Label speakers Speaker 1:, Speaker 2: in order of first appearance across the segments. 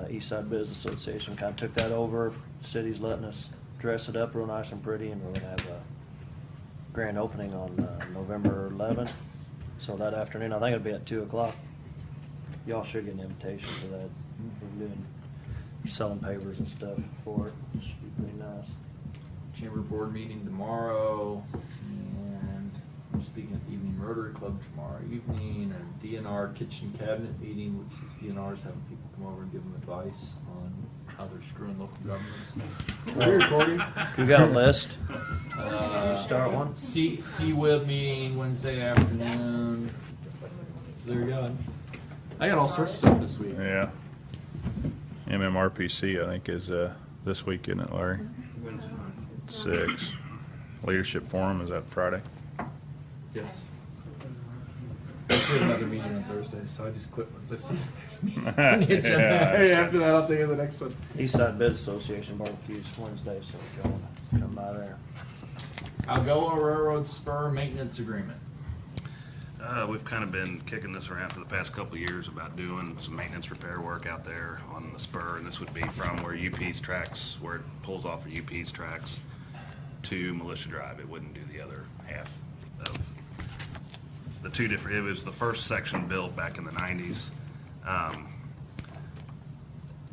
Speaker 1: East Side Business Association kind of took that over. The city's letting us dress it up real nice and pretty, and we're going to have a grand opening on November 11th. So that afternoon, I think it'll be at 2 o'clock. Y'all should get an invitation for that. We're doing selling papers and stuff for it. It should be pretty nice.
Speaker 2: Chamber board meeting tomorrow, and I'm speaking at the Evening Rotary Club tomorrow evening, and DNR kitchen cabinet meeting, which is DNR's having people come over and give them advice on how they're screwing local governments. Are we recording?
Speaker 1: You got a list?
Speaker 2: Start one. CWIB meeting Wednesday afternoon. So there you go. I got all sorts of stuff this week.
Speaker 3: Yeah. MMRPC, I think, is this week, isn't it, Larry?
Speaker 4: Wednesday night.
Speaker 3: 6. Leadership Forum, is that Friday?
Speaker 2: Yes. I have another meeting on Thursday, so I just quit once I see the next meeting. After that, I'll take it the next one.
Speaker 1: East Side Business Association barbecues Wednesday, so if y'all want to come by there.
Speaker 2: Algoa Railroad Spur Maintenance Agreement.
Speaker 4: We've kind of been kicking this around for the past couple of years about doing some maintenance repair work out there on the spur, and this would be from where UP's tracks, where it pulls off of UP's tracks to Militia Drive. It wouldn't do the other half of the two different. It was the first section built back in the 90s.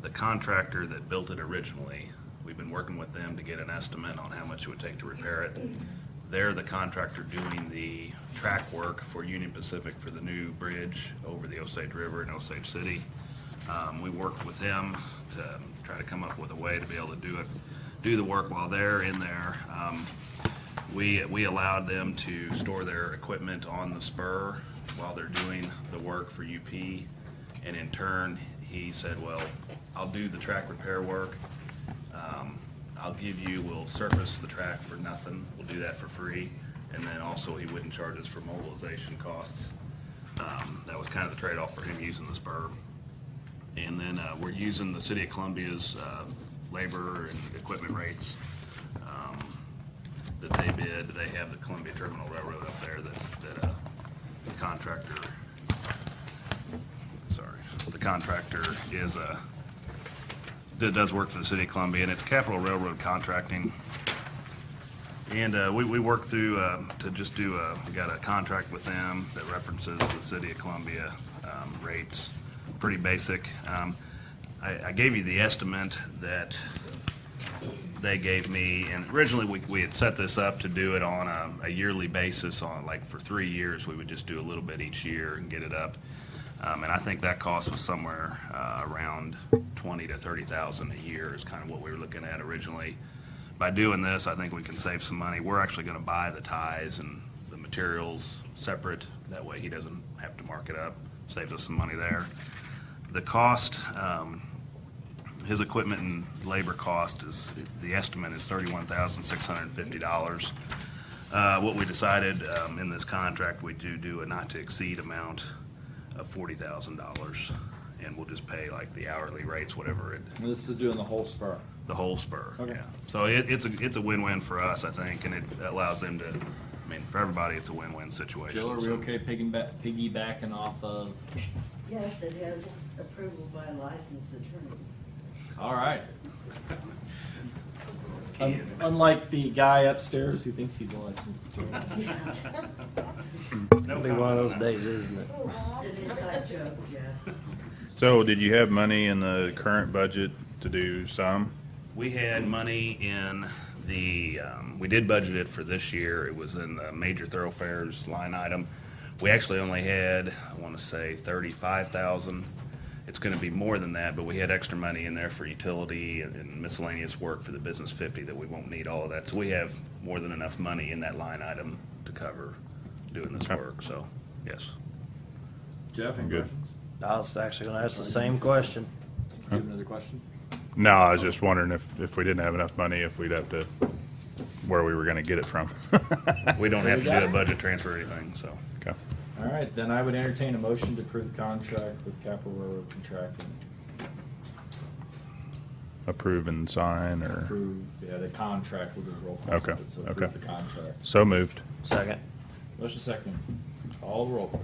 Speaker 4: The contractor that built it originally, we've been working with them to get an estimate on how much it would take to repair it. They're the contractor doing the track work for Union Pacific for the new bridge over the Osage River in Osage City. We worked with them to try to come up with a way to be able to do the work while they're in there. We allowed them to store their equipment on the spur while they're doing the work for UP, and in turn he said, well, I'll do the track repair work. We'll surface the track for nothing. We'll do that for free. And then also he wouldn't charge us for mobilization costs. That was kind of the trade-off for him using the spur. And then we're using the City of Columbia's labor and equipment rates that they bid. They have the Columbia Terminal Railroad up there that the contractor is does work for the City of Columbia, and it's Capital Railroad Contracting. And we work through to just do we got a contract with them that references the City of Columbia rates. Pretty basic. I gave you the estimate that they gave me, and originally we had set this up to do it on a yearly basis. On like for 3 years, we would just do a little bit each year and get it up. And I think that cost was somewhere around $20,000 to $30,000 a year is kind of what we were looking at originally. By doing this, I think we can save some money. We're actually going to buy the ties and the materials separate. That way he doesn't have to mark it up. Saves us some money there. The cost, his equipment and labor cost is, the estimate is $31,650. What we decided in this contract, we do a not to exceed amount of $40,000, and we'll just pay like the hourly rates, whatever it.
Speaker 2: This is doing the whole spur.
Speaker 4: The whole spur.
Speaker 2: Okay.
Speaker 4: Yeah. So it's a win-win for us, I think, and it allows them to. I mean, for everybody, it's a win-win situation.
Speaker 2: Jill, are we okay piggybacking off of?
Speaker 5: Yes, it has approval by a licensed attorney.
Speaker 2: All right. Unlike the guy upstairs who thinks he's a licensed attorney.
Speaker 1: It'll be one of those days, isn't it?
Speaker 5: It is, I joke, yeah.
Speaker 3: So did you have money in the current budget to do some?
Speaker 4: We had money in the, we did budget it for this year. It was in the major thoroughfares line item. We actually only had, I want to say, $35,000. It's going to be more than that, but we had extra money in there for utility and miscellaneous work for the Business 50 that we won't need all of that. So we have more than enough money in that line item to cover doing this work. So, yes.
Speaker 2: Jeff, any
Speaker 3: Good.
Speaker 2: questions?
Speaker 1: I was actually going to ask the same question.
Speaker 2: Do you have another question?
Speaker 3: No, I was just wondering if we didn't have enough money, if we'd have to, where we were going to get it from.
Speaker 4: We don't have to do a budget transfer or anything, so.
Speaker 3: Okay.
Speaker 2: All right, then I would entertain a motion to approve the contract with Capital Railroad Contracting.
Speaker 3: Approve and sign, or?
Speaker 2: Approve, yeah, the contract with the roll call.
Speaker 3: Okay,
Speaker 2: So
Speaker 3: okay.
Speaker 2: approve the contract.
Speaker 3: So moved.
Speaker 1: Second.
Speaker 2: Motion second. Call the roll, please.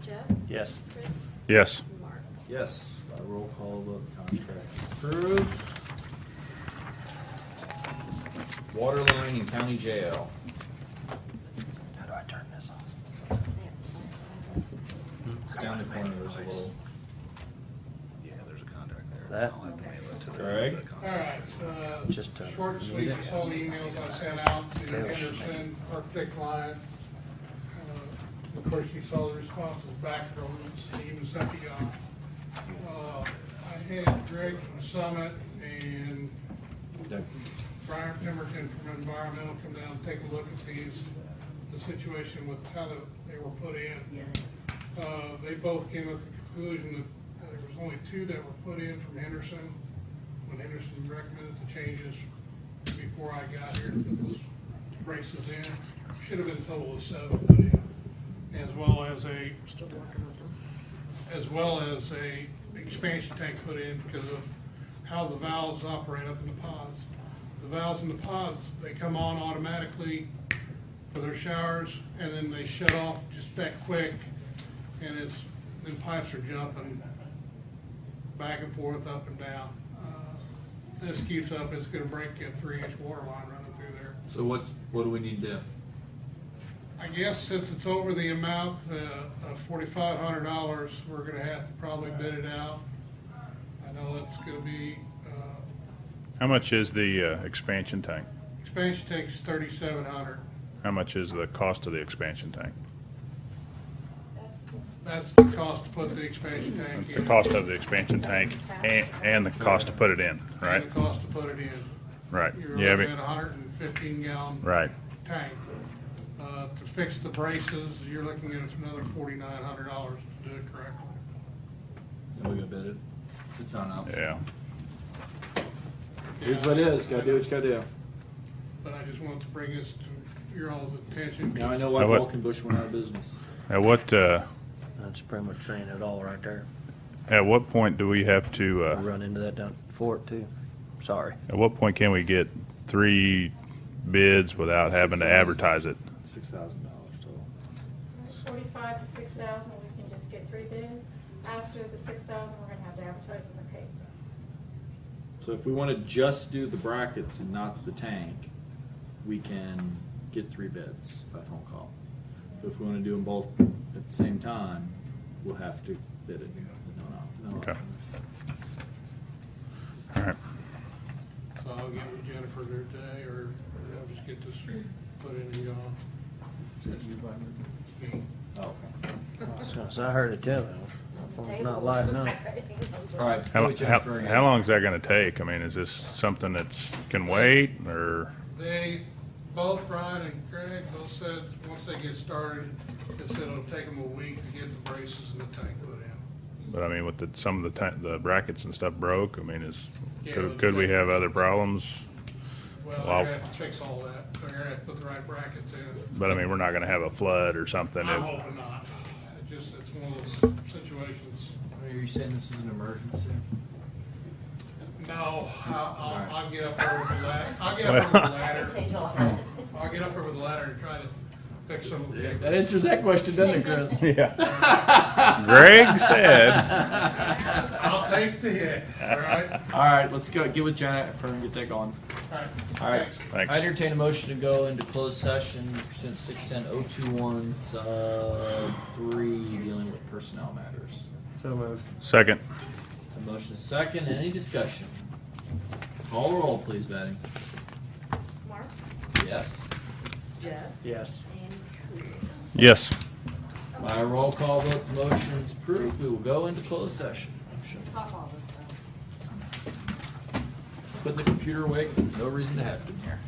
Speaker 6: Jeff?
Speaker 1: Yes.
Speaker 6: Chris?
Speaker 3: Yes.
Speaker 6: Mark?
Speaker 2: Yes, by roll call vote, contract approved. Water line in county jail.
Speaker 1: How do I turn this off?
Speaker 2: It's down the corner, there's a little.
Speaker 4: Yeah, there's a contract there.
Speaker 1: That?
Speaker 4: I'll have to mail it to the-
Speaker 2: Greg?
Speaker 6: All right,
Speaker 1: Just,
Speaker 6: short and sweet, that's all the emails I sent out to Henderson, architect client. Of course, you saw the responses back from Steve and Seppi guy. I had Greg from Summit and Brian Pemberton from Environmental come down and take a look at the situation with how they were put in.
Speaker 5: Yeah.
Speaker 6: They both came with the conclusion that there was only 2 that were put in from Henderson, when Henderson recommended the changes before I got here to put those braces in. Should have been a total of 7 put in, as well as a expansion tank put in because of how the valves operate up in the pods. The valves in the pods, they come on automatically for their showers, and then they shut off just that quick, and then pipes are jumping back and forth, up and down. This keeps up, it's gonna break a 3-inch water line running through there.
Speaker 2: So what do we need to do?
Speaker 6: I guess since it's over the amount of $4,500, we're gonna have to probably bid it out. I know it's gonna be,
Speaker 3: How much is the expansion tank?
Speaker 6: expansion tank is $3,700.
Speaker 3: How much is the cost of the expansion tank?
Speaker 6: That's the cost to put the expansion tank in.
Speaker 3: It's the cost of the expansion tank and the cost to put it in, right?
Speaker 6: And the cost to put it in.
Speaker 3: Right.
Speaker 6: You're
Speaker 3: You have
Speaker 6: looking
Speaker 3: it,
Speaker 6: at a 115-gallon
Speaker 3: right.
Speaker 6: tank. To fix the braces, you're looking at another $4,900 to do it correctly.
Speaker 2: Then we gonna bid it? It's not out.
Speaker 3: Yeah.
Speaker 2: Here's what it is, gotta do what you gotta do.
Speaker 6: But I just wanted to bring this to your all's attention.
Speaker 2: Now I know why
Speaker 3: Now what-
Speaker 2: Falconbush went out of business.
Speaker 3: At what
Speaker 1: That's pretty much saying it all right there.
Speaker 3: point do we have
Speaker 1: I
Speaker 3: to?
Speaker 1: run into that down Fort too. Sorry.
Speaker 3: At what point can we get 3 bids without having to
Speaker 2: 6,000.
Speaker 3: advertise it?
Speaker 2: $6,000 total.
Speaker 7: 45 to 6,000, we can just get 3 bids. After the 6,000, we're gonna have to advertise in the paper.
Speaker 2: So if we wanna just do the brackets and not the tank, we can get 3 bids by phone call. But if we wanna do them both at the same time, we'll have to bid it. No.
Speaker 3: Okay. All right.
Speaker 6: So I'll get with Jennifer there today, or I'll just get this put in and gone.
Speaker 2: Oh, okay.
Speaker 1: So I heard it too. Phone's not lighting up.
Speaker 2: All right.
Speaker 3: How,
Speaker 2: go with Jennifer again.
Speaker 3: how long is that going to take? I mean, is this something that's can wait, or
Speaker 6: They, both Brian and Greg both said, once they get started, they said it'll take them a week to get the braces and the tank put in.
Speaker 3: but I mean, with some of the brackets and stuff broke. I mean,
Speaker 6: Yeah,
Speaker 3: could we have other problems?
Speaker 6: Well, they're
Speaker 3: Well-
Speaker 6: gonna have to fix all that. They're gonna have to put the right brackets in.
Speaker 3: But I mean, we're not going to have a flood or something.
Speaker 6: I'm
Speaker 3: if,
Speaker 6: hoping not. It's one of those situations.
Speaker 2: Are you saying this is an emergency?
Speaker 6: No,
Speaker 2: Alright.
Speaker 6: I'll get up over the ladder. I'll get up over the ladder. I'll get up over the ladder and try to fix some of the.
Speaker 2: That answers that question, doesn't it, Chris?
Speaker 3: yeah. Greg said.
Speaker 6: I'll take the hit, all right?
Speaker 2: All right, let's go. Get with Jennifer and get that going.
Speaker 6: All right.
Speaker 2: All right.
Speaker 6: Thanks.
Speaker 3: Thanks.
Speaker 2: I entertain a motion to go into closed session pursuant to 610-021 3 dealing with personnel matters.
Speaker 1: So moved.
Speaker 3: Second.
Speaker 2: A motion is second. Any discussion? Call roll, please, Betty.
Speaker 5: Mark,
Speaker 2: Yes.
Speaker 5: Jeff,
Speaker 1: Yes.
Speaker 5: and Chris.
Speaker 3: Yes.
Speaker 2: By a roll call vote, the motion is approved. We will go into closed session.
Speaker 5: Pop all this stuff.
Speaker 2: Put the computer away. 'Cause there's no reason to have it in here.